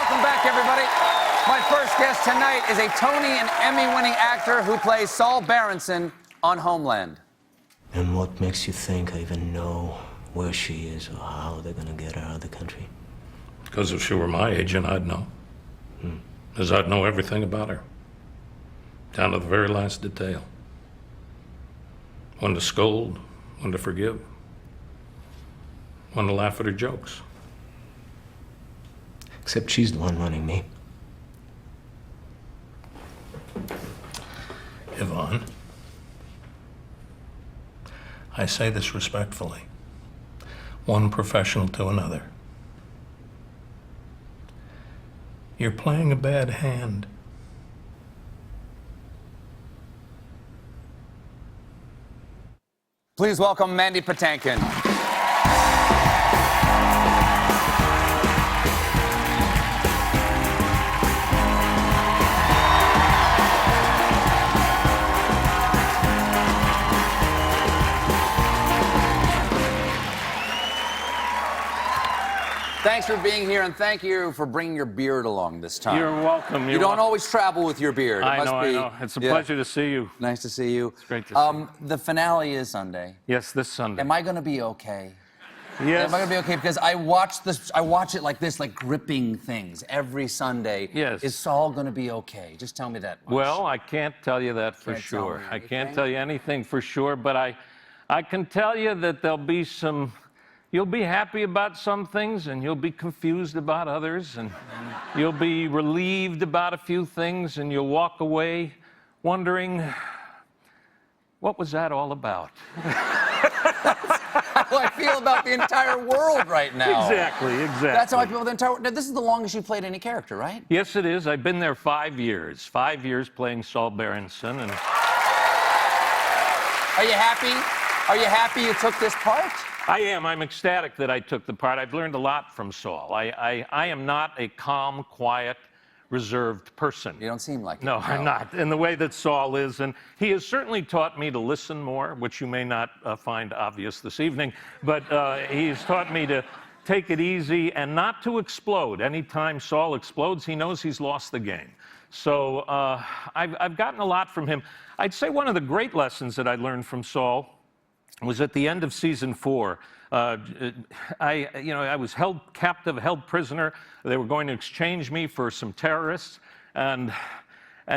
Welcome back, everybody. My first guest tonight is a Tony and Emmy-winning actor who plays Saul Berenson on Homeland. And what makes you think I even know where she is or how they're gonna get her out of the country? Because if she were my agent, I'd know. Because I'd know everything about her, down to the very last detail. When to scold, when to forgive, when to laugh at her jokes. Except she's the one running me. Yvonne, I say this respectfully, one professional to another. You're playing a bad hand. Please welcome Mandy Patinkin. Thanks for being here, and thank you for bringing your beard along this time. You're welcome. You don't always travel with your beard. I know. It's a pleasure to see you. Nice to see you. It's great to see you. The finale is Sunday. Yes, this Sunday. Am I going to be okay? Yes. Am I going to be okay? Because I watch it like this, like gripping things every Sunday. Yes. Is Saul going to be okay? Just tell me that much. Well, I can't tell you that for Can't tell sure. me I can't anything? tell you anything for sure, but I can tell you that there'll be some. You'll be happy about some things, and you'll be confused about others, and you'll be relieved about a few things, and you'll walk away wondering, what was that all about? How I feel about the entire world right now. Exactly. That's how I feel about the entire world. Now, this is the longest you've played any character, right? Yes, it is. I've been there 5 years. 5 years playing Saul Berenson, and Are you happy? Are you happy you took this part? I am. I'm ecstatic that I took the part. I've learned a lot from Saul. I am not a calm, quiet, reserved person. You don't seem like it. No, I'm not, in the way that Saul is. And he has certainly taught me to listen more, which you may not find obvious this evening, but he's taught me to take it easy and not to explode. Anytime Saul explodes, he knows he's lost the game. So I've gotten a lot from him. I'd say one of the great lessons that I learned from Saul was at the end of season 4. I was held captive, held prisoner. They were going to exchange me for some terrorists, and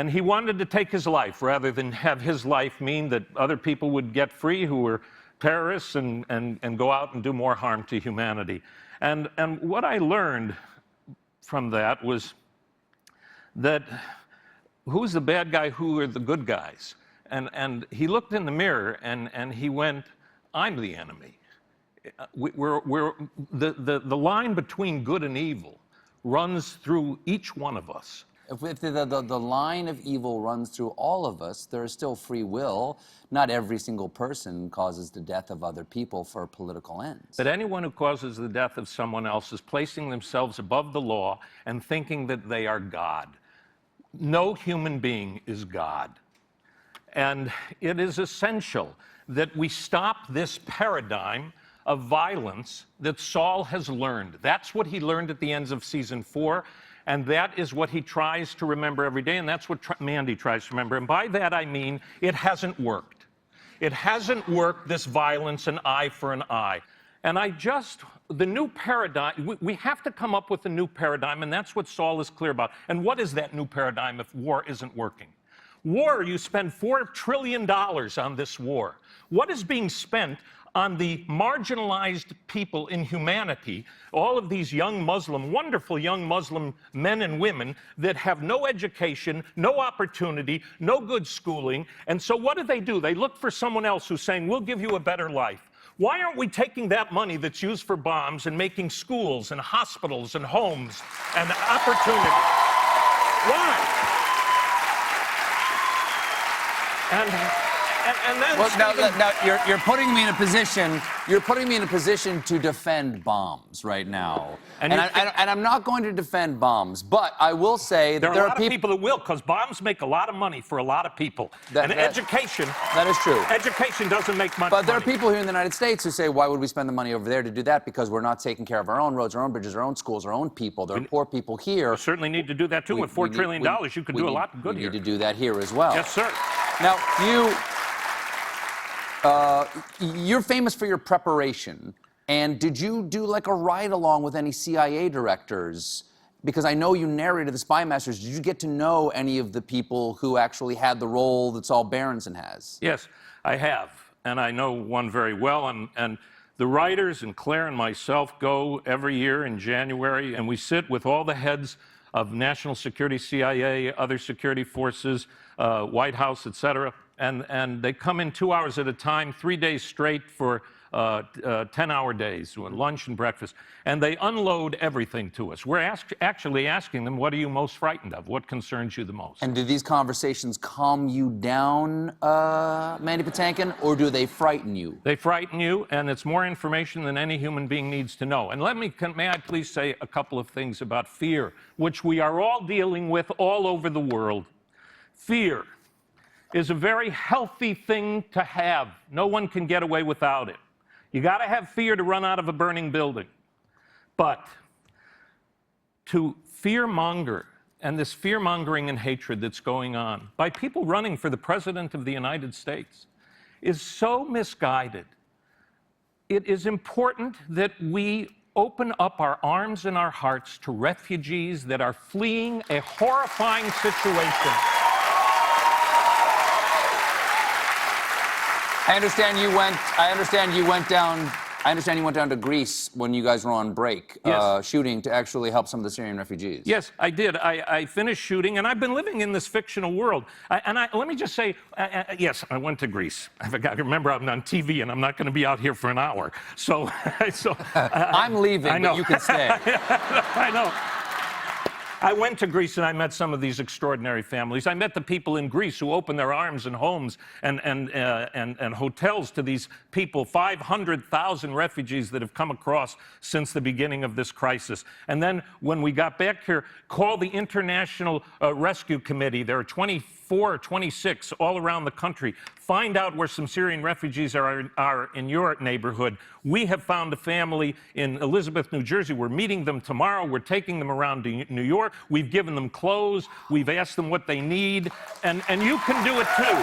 he wanted to take his life rather than have his life mean that other people would get free who were terrorists and go out and do more harm to humanity. And what I learned from that was that who's the bad guy, who are the good guys? And he looked in the mirror and he went, I'm the enemy. The line between good and evil runs through each one of us. If the line of evil runs through all of us, there is still free will. Not every single person causes the death of other people for political ends. But anyone who causes the death of someone else is placing themselves above the law and thinking that they are God. No human being is God. And it is essential that we stop this paradigm of violence that Saul has learned. That's what he learned at the ends of season 4, and that is what he tries to remember every day, and that's what Mandy tries to remember. And by that I mean it hasn't worked. It hasn't worked, this violence, an eye for an eye. And the new paradigm, we have to come up with a new paradigm, and that's what Saul is clear about. And what is that new paradigm if war isn't working? War, you spend $4 trillion on this war. What is being spent on the marginalized people in humanity, all of these young Muslim, wonderful young Muslim men and women that have no education, no opportunity, no good schooling, and so what do? They look for someone else who's saying, we'll give you a better life. Why aren't we taking that money that's used for bombs and making schools and hospitals and homes and opportunity? Why? And then Well, Stephen, now you're putting me in a position. You're putting me in a position to defend bombs right now, And I'm not going to defend bombs, but I will say that there are a lot of people that will, because bombs make a lot of money for a lot of people. Education. That is true. Education doesn't make much But there are money. people here in the United States who say, why would we spend the money over there to do that? Because we're not taking care of our own roads, our own bridges, our own schools, our own people. There are poor people here. We certainly need to do that, too. With $4 trillion, you could do a lot of good here. We need to do that here as well. Yes, sir. Now, you're famous for your preparation. And did you do like a ride-along with any CIA directors? Because I know you narrated the Spy Masters. Did you get to know any of the people who actually had the role that Saul Berenson has? Yes, I have. And I know one very well. And the writers and Claire and myself go every year in January, and we sit with all the heads of national security, CIA, other security forces, White House, et cetera. And they come in 2 hours at a time, 3 days straight for 10-hour days, lunch and breakfast, and they unload everything to us. We're actually asking them, what are you most frightened of? What concerns you the most? And do these conversations calm you down, Mandy Patinkin, or do they frighten you? They frighten you, and it's more information than any human being needs to know. And may I please say a couple of things about fear, which we are all dealing with all over the world. Fear is a very healthy thing to have. No one can get away without it. You got to have fear to run out of a burning building. But to fear-monger, and this fear-mongering and hatred that's going on by people running for the President of the United States is so misguided. It is important that we open up our arms and our hearts to refugees that are fleeing a horrifying situation. I understand you went down to Greece when you guys were on break, Yes. shooting to actually help some of the Syrian refugees. Yes, I did. I finished shooting, and I've been living in this fictional world. Let me just say, yes, I went to Greece. I forgot. Remember, I'm on TV, and I'm not going to be out here for an hour. So, I'm leaving, but you can stay. I know. I went to Greece and I met some of these extraordinary families. I met the people in Greece who opened their arms and homes and hotels to these people, 500,000 refugees that have come across since the beginning of this crisis. And then when we got back here, call the International Rescue Committee. There are 24 or 26 all around the country. Find out where some Syrian refugees are in your neighborhood. We have found a family in Elizabeth, New Jersey. We're meeting them tomorrow. We're taking them around to New York. We've given them clothes. We've asked them what they need. And you can do it too.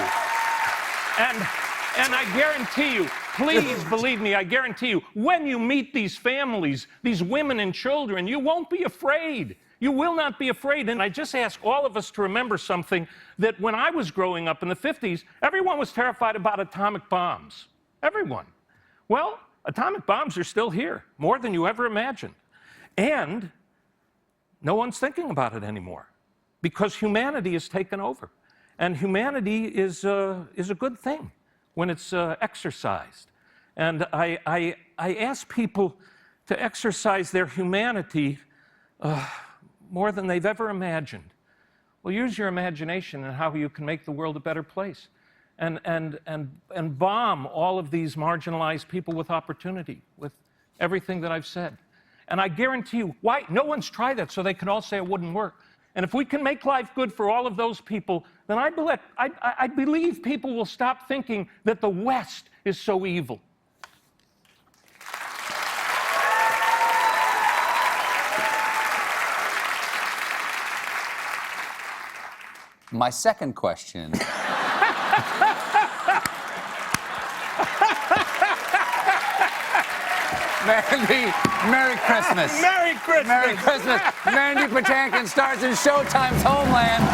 And I guarantee you, please believe me, I guarantee you, when you meet these families, these women and children, you won't be afraid. You will not be afraid. And I just ask all of us to remember something, that when I was growing up in the 50s, everyone was terrified about atomic bombs. Everyone. Well, atomic bombs are still here, more than you ever imagined. And no one's thinking about it anymore, because humanity has taken over. And humanity is a good thing when it's exercised. And I ask people to exercise their humanity more than they've ever imagined. Well, use your imagination and how you can make the world a better place. And bomb all of these marginalized people with opportunity, with everything that I've said. And I guarantee you, why? No one's tried that, so they can all say it wouldn't work. And if we can make life good for all of those people, then I believe people will stop thinking that the West is so evil. My second question. Mandy, Merry Christmas. Merry Christmas. Merry Christmas. Mandy Patinkin stars in Showtime's Homeland.